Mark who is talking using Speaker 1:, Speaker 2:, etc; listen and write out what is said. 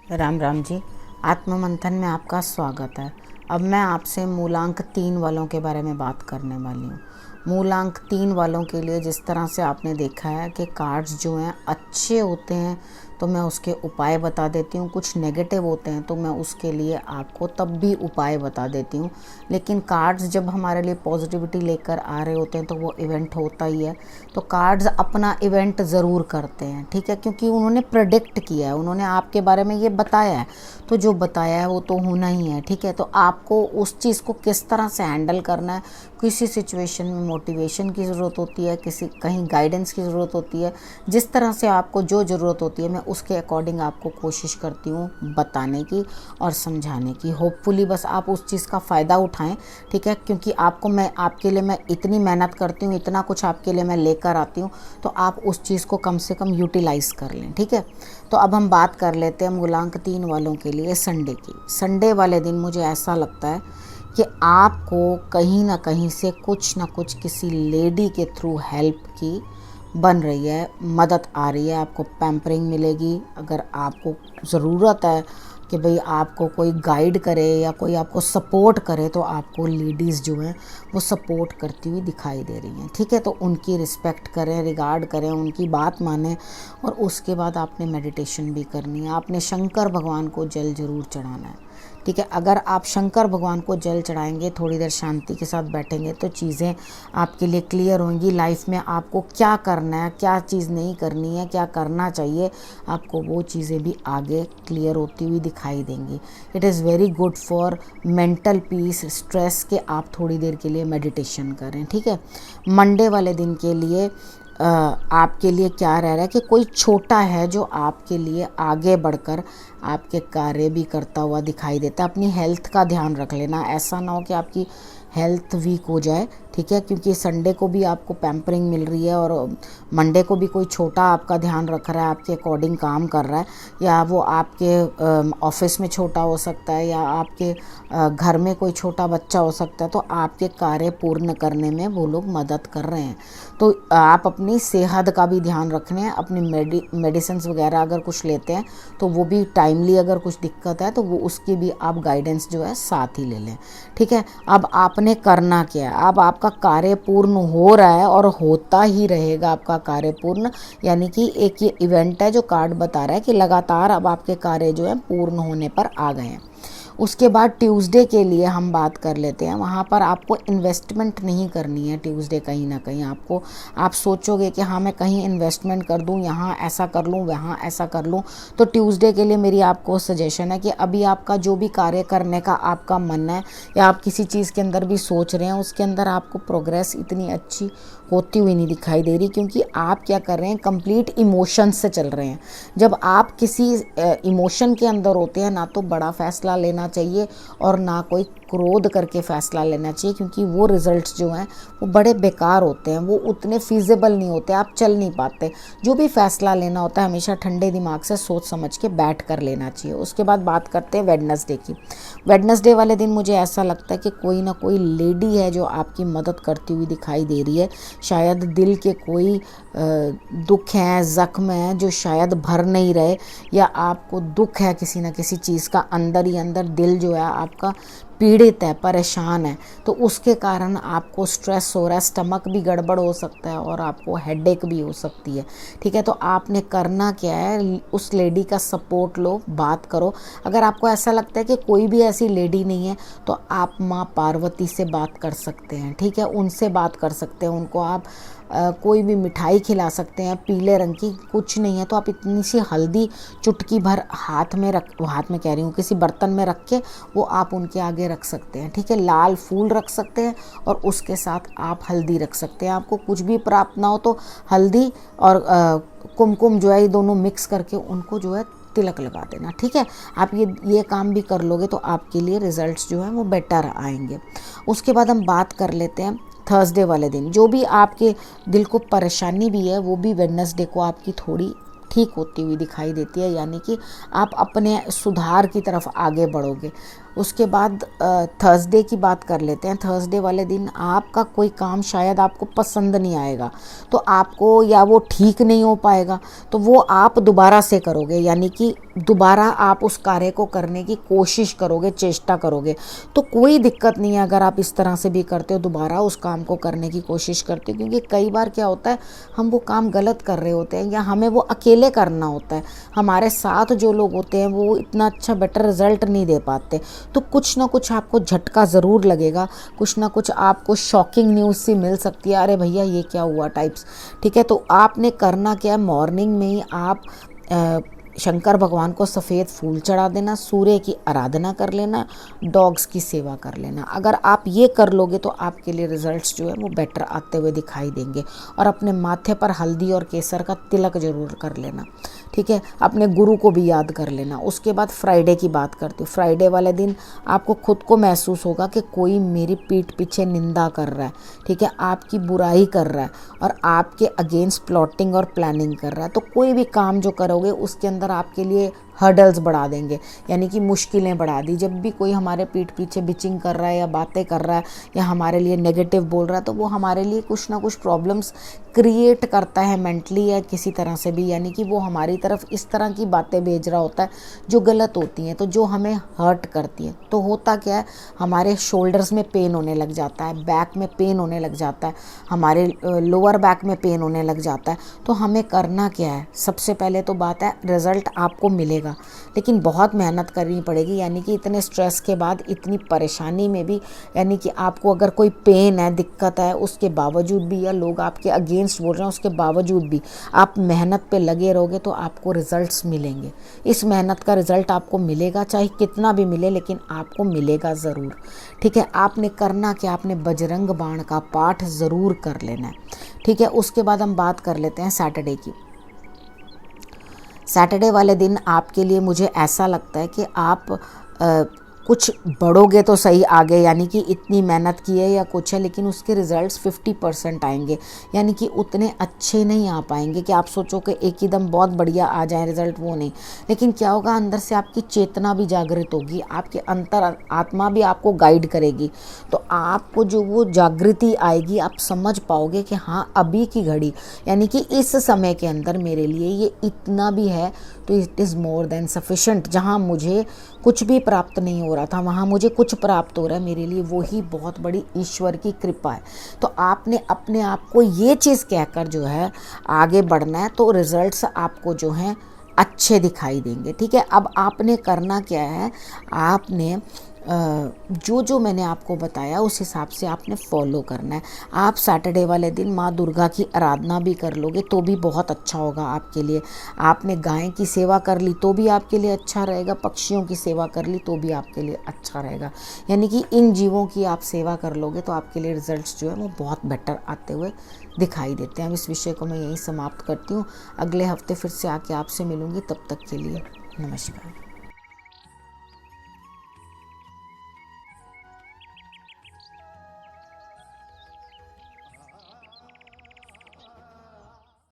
Speaker 1: राम राम जी। आत्म मंथन में आपका स्वागत है। अब मैं आपसे मूलांक 3 वालों के बारे में बात करने वाली हूँ। मूलांक 3 वालों के लिए जिस तरह से आपने देखा है कि कार्ड्स जो हैं अच्छे होते हैं तो मैं उसके उपाय बता देती हूँ, कुछ नेगेटिव होते हैं तो मैं उसके लिए आपको तब भी उपाय बता देती हूँ। लेकिन कार्ड्स जब हमारे लिए पॉजिटिविटी लेकर आ रहे होते हैं तो वो इवेंट होता ही है। तो कार्ड्स अपना इवेंट ज़रूर करते हैं, ठीक है, क्योंकि उन्होंने प्रेडिक्ट किया है, उन्होंने आपके बारे में ये बताया है, तो जो बताया है वो तो होना ही है, ठीक है। तो आपको उस चीज़ को किस तरह से हैंडल करना है, किसी सिचुएशन में मोटिवेशन की ज़रूरत होती है, किसी कहीं गाइडेंस की ज़रूरत होती है, जिस तरह से आपको जो ज़रूरत होती है मैं उसके अकॉर्डिंग आपको कोशिश करती हूँ बताने की और समझाने की। होपफुली बस आप उस चीज़ का फ़ायदा उठाएं, ठीक है, क्योंकि आपके लिए मैं इतनी मेहनत करती हूँ, इतना कुछ आपके लिए मैं लेकर आती हूँ, तो आप उस चीज़ को कम से कम यूटिलाइज़ कर लें, ठीक है। तो अब हम बात कर लेते हैं मूलांक 3 वालों के लिए संडे की। संडे वाले दिन मुझे ऐसा लगता है कि आपको कहीं ना कहीं से कुछ ना कुछ किसी लेडी के थ्रू हेल्प की बन रही है, मदद आ रही है, आपको पैम्परिंग मिलेगी। अगर आपको ज़रूरत है कि भाई आपको कोई गाइड करे या कोई आपको सपोर्ट करे तो आपको लेडीज़ जो हैं वो सपोर्ट करती हुई दिखाई दे रही हैं, ठीक है। तो उनकी रिस्पेक्ट करें, रिगार्ड करें, उनकी बात मानें। और उसके बाद आपने मेडिटेशन भी करनी है, आपने शंकर भगवान को जल ज़रूर चढ़ाना है, ठीक है। अगर आप शंकर भगवान को जल चढ़ाएंगे, थोड़ी देर शांति के साथ बैठेंगे तो चीज़ें आपके लिए क्लियर होंगी। लाइफ में आपको क्या करना है, क्या चीज़ नहीं करनी है, क्या करना चाहिए, आपको वो चीज़ें भी आगे क्लियर होती हुई दिखाई देंगी। It is very good for mental peace, stress के आप थोड़ी देर के लिए मेडिटेशन करें, ठीक है। मंडे वाले दिन के लिए आपके लिए क्या रह रहा है कि कोई छोटा है जो आपके लिए आगे बढ़कर आपके कार्य भी करता हुआ दिखाई देता है। अपनी हेल्थ का ध्यान रख लेना, ऐसा ना हो कि आपकी हेल्थ वीक हो जाए, ठीक है, क्योंकि संडे को भी आपको पैम्परिंग मिल रही है और मंडे को भी कोई छोटा आपका ध्यान रख रहा है, आपके अकॉर्डिंग काम कर रहा है, या वो आपके ऑफिस में छोटा हो सकता है या आपके घर में कोई छोटा बच्चा हो सकता है, तो आपके कार्य पूर्ण करने में वो लोग मदद कर रहे हैं। तो आप अपनी सेहत का भी ध्यान रखना है, अपनी मेडिसिन वगैरह अगर कुछ लेते हैं तो वो भी टाइमली, अगर कुछ दिक्कत है तो वो उसकी भी आप गाइडेंस जो है साथ ही ले लें, ठीक है। अब आपने करना क्या है, अब आपका कार्य पूर्ण हो रहा है और होता ही रहेगा आपका कार्य पूर्ण, यानी कि एक ये इवेंट है जो कार्ड बता रहा है कि लगातार अब आपके कार्य जो है पूर्ण होने पर आ गए हैं। उसके बाद ट्यूसडे के लिए हम बात कर लेते हैं। वहाँ पर आपको इन्वेस्टमेंट नहीं करनी है ट्यूसडे। कहीं ना कहीं आपको, आप सोचोगे कि हाँ मैं कहीं इन्वेस्टमेंट कर दूँ, यहाँ ऐसा कर लूँ, वहाँ ऐसा कर लूँ, तो ट्यूसडे के लिए मेरी आपको सजेशन है कि अभी आपका जो भी कार्य करने का आपका मन है या आप किसी चीज़ के अंदर भी सोच रहे हैं, उसके अंदर आपको प्रोग्रेस इतनी अच्छी होती हुई नहीं दिखाई दे रही, क्योंकि आप क्या कर रहे हैं, कंप्लीट इमोशन से चल रहे हैं। जब आप किसी इमोशन के अंदर होते हैं ना तो बड़ा फैसला लेना चाहिए और ना कोई क्रोध करके फ़ैसला लेना चाहिए, क्योंकि वो रिज़ल्ट्स जो हैं वो बड़े बेकार होते हैं, वो उतने फिजिबल नहीं होते, आप चल नहीं पाते। जो भी फ़ैसला लेना होता है हमेशा ठंडे दिमाग से सोच समझ के बैठ कर लेना चाहिए। उसके बाद बात करते हैं वेडनेसडे की। वेडनेसडे वाले दिन मुझे ऐसा लगता है कि कोई ना कोई लेडी है जो आपकी मदद करती हुई दिखाई दे रही है। शायद दिल के कोई दुख हैं, ज़ख्म हैं जो शायद भर नहीं रहे, या आपको दुख है किसी न किसी चीज़ का, अंदर ही अंदर दिल जो है आपका पीड़ित है, परेशान है, तो उसके कारण आपको स्ट्रेस हो रहा है, स्टमक भी गड़बड़ हो सकता है और आपको हेडेक भी हो सकती है, ठीक है। तो आपने करना क्या है, उस लेडी का सपोर्ट लो, बात करो। अगर आपको ऐसा लगता है कि कोई भी ऐसी लेडी नहीं है तो आप माँ पार्वती से बात कर सकते हैं, ठीक है, उनसे बात कर सकते हैं। उनको आप कोई भी मिठाई खिला सकते हैं, पीले रंग की, कुछ नहीं है तो आप इतनी सी हल्दी चुटकी भर हाथ में कह रही हूँ, किसी बर्तन में रख के वो आप उनके आगे रख सकते हैं, ठीक है। लाल फूल रख सकते हैं और उसके साथ आप हल्दी रख सकते हैं। आपको कुछ भी प्राप्त ना हो तो हल्दी और कुमकुम जो है ये दोनों मिक्स करके उनको जो है तिलक लगा देना, ठीक है। आप ये काम भी कर लोगे तो आपके लिए रिजल्ट्स जो है वो बेटर आएंगे। उसके बाद हम बात कर लेते हैं थर्सडे वाले दिन। जो भी आपके दिल को परेशानी भी है वो भी वेडनेसडे को आपकी थोड़ी ठीक होती हुई दिखाई देती है, यानी कि आप अपने सुधार की तरफ आगे बढ़ोगे। उसके बाद थर्सडे की बात कर लेते हैं। थर्सडे वाले दिन आपका कोई काम शायद आपको पसंद नहीं आएगा, तो आपको या वो ठीक नहीं हो पाएगा, तो वो आप दोबारा से करोगे, यानी कि दोबारा आप उस कार्य को करने की कोशिश करोगे, चेष्टा करोगे। तो कोई दिक्कत नहीं है अगर आप इस तरह से भी करते हो, दोबारा उस काम को करने की कोशिश करते हो। क्योंकि कई बार क्या होता है, हम वो काम गलत कर रहे होते हैं या हमें वो अकेले करना होता है, हमारे साथ जो लोग होते हैं वो इतना अच्छा बेटर रिजल्ट नहीं दे पाते। तो कुछ ना कुछ आपको झटका ज़रूर लगेगा, कुछ ना कुछ आपको शॉकिंग न्यूज़ सी मिल सकती है, अरे भैया ये क्या हुआ टाइप्स। ठीक है, तो आपने करना क्या है, मॉर्निंग में ही आप शंकर भगवान को सफ़ेद फूल चढ़ा देना, सूर्य की आराधना कर लेना, डॉग्स की सेवा कर लेना। अगर आप ये कर लोगे तो आपके लिए रिजल्ट्स जो है वो बेटर आते हुए दिखाई देंगे। और अपने माथे पर हल्दी और केसर का तिलक ज़रूर कर लेना। ठीक है, अपने गुरु को भी याद कर लेना। उसके बाद फ्राइडे की बात करती हूँ। फ्राइडे वाले दिन आपको खुद को महसूस होगा कि कोई मेरी पीठ पीछे निंदा कर रहा है, ठीक है, आपकी बुराई कर रहा है और आपके अगेंस्ट प्लॉटिंग और प्लानिंग कर रहा है। तो कोई भी काम जो करोगे उसके अंदर आपके लिए हर्डल्स बढ़ा देंगे, यानी कि मुश्किलें बढ़ा दी। जब भी कोई हमारे पीठ पीछे बिचिंग कर रहा है या बातें कर रहा है या हमारे लिए नेगेटिव बोल रहा है, तो वो हमारे लिए कुछ ना कुछ प्रॉब्लम्स क्रिएट करता है मेंटली या किसी तरह से भी, यानी कि वो हमारी तरफ इस तरह की बातें भेज रहा होता है जो गलत होती हैं, तो जो हमें हर्ट करती हैं। तो होता क्या है, हमारे शोल्डर्स में पेन होने लग जाता है, बैक में पेन होने लग जाता है, हमारे लोअर बैक में पेन होने लग जाता है। तो हमें करना क्या है, सबसे पहले तो बात है रिज़ल्ट आपको मिलेगा, लेकिन बहुत मेहनत करनी पड़ेगी। यानी कि इतने स्ट्रेस के बाद, इतनी परेशानी में भी, यानी कि आपको अगर कोई पेन है, दिक्कत है, उसके बावजूद भी, या लोग आपके अगेंस्ट बोल रहे हैं उसके बावजूद भी आप मेहनत पे लगे रहोगे तो आपको रिजल्ट्स मिलेंगे। इस मेहनत का रिजल्ट आपको मिलेगा, चाहे कितना भी मिले, लेकिन आपको मिलेगा ज़रूर। ठीक है, आपने करना क्या, आपने बजरंग बाण का पाठ ज़रूर कर लेना है। ठीक है, उसके बाद हम बात कर लेते हैं सैटरडे की। सैटरडे वाले दिन आपके लिए मुझे ऐसा लगता है कि आप कुछ बढ़ोगे तो सही आगे, यानी कि इतनी मेहनत की है या कुछ है, लेकिन उसके रिज़ल्ट्स 50% आएंगे, यानी कि उतने अच्छे नहीं आ पाएंगे कि आप सोचो कि एक ही दम बहुत बढ़िया आ जाए रिज़ल्ट, वो नहीं। लेकिन क्या होगा, अंदर से आपकी चेतना भी जागृत होगी, आपके अंतर आत्मा भी आपको गाइड करेगी। तो आपको जो वो जागृति आएगी, आप समझ पाओगे कि हाँ, अभी की घड़ी, यानी कि इस समय के अंदर मेरे लिए ये इतना भी है तो it is more than sufficient. जहाँ मुझे कुछ भी प्राप्त नहीं हो रहा था, वहाँ मुझे कुछ प्राप्त हो रहा है, मेरे लिए वही बहुत बड़ी ईश्वर की कृपा है। तो आपने अपने आप को ये चीज़ कहकर जो है आगे बढ़ना है, तो रिज़ल्ट्स आपको जो हैं अच्छे दिखाई देंगे। ठीक है, अब आपने करना क्या है, आपने जो जो मैंने आपको बताया उस हिसाब से आपने फॉलो करना है। आप सैटरडे वाले दिन माँ दुर्गा की आराधना भी कर लोगे तो भी बहुत अच्छा होगा आपके लिए। आपने गाय की सेवा कर ली तो भी आपके लिए अच्छा रहेगा, पक्षियों की सेवा कर ली तो भी आपके लिए अच्छा रहेगा। यानी कि इन जीवों की आप सेवा कर लोगे तो आपके लिए रिजल्ट्स जो है वो बहुत बेटर आते हुए दिखाई देते हैं। अब इस विषय को मैं यहीं समाप्त करती हूँ। अगले हफ्ते फिर से आके आपसे मिलूँगी, तब तक के लिए नमस्कार।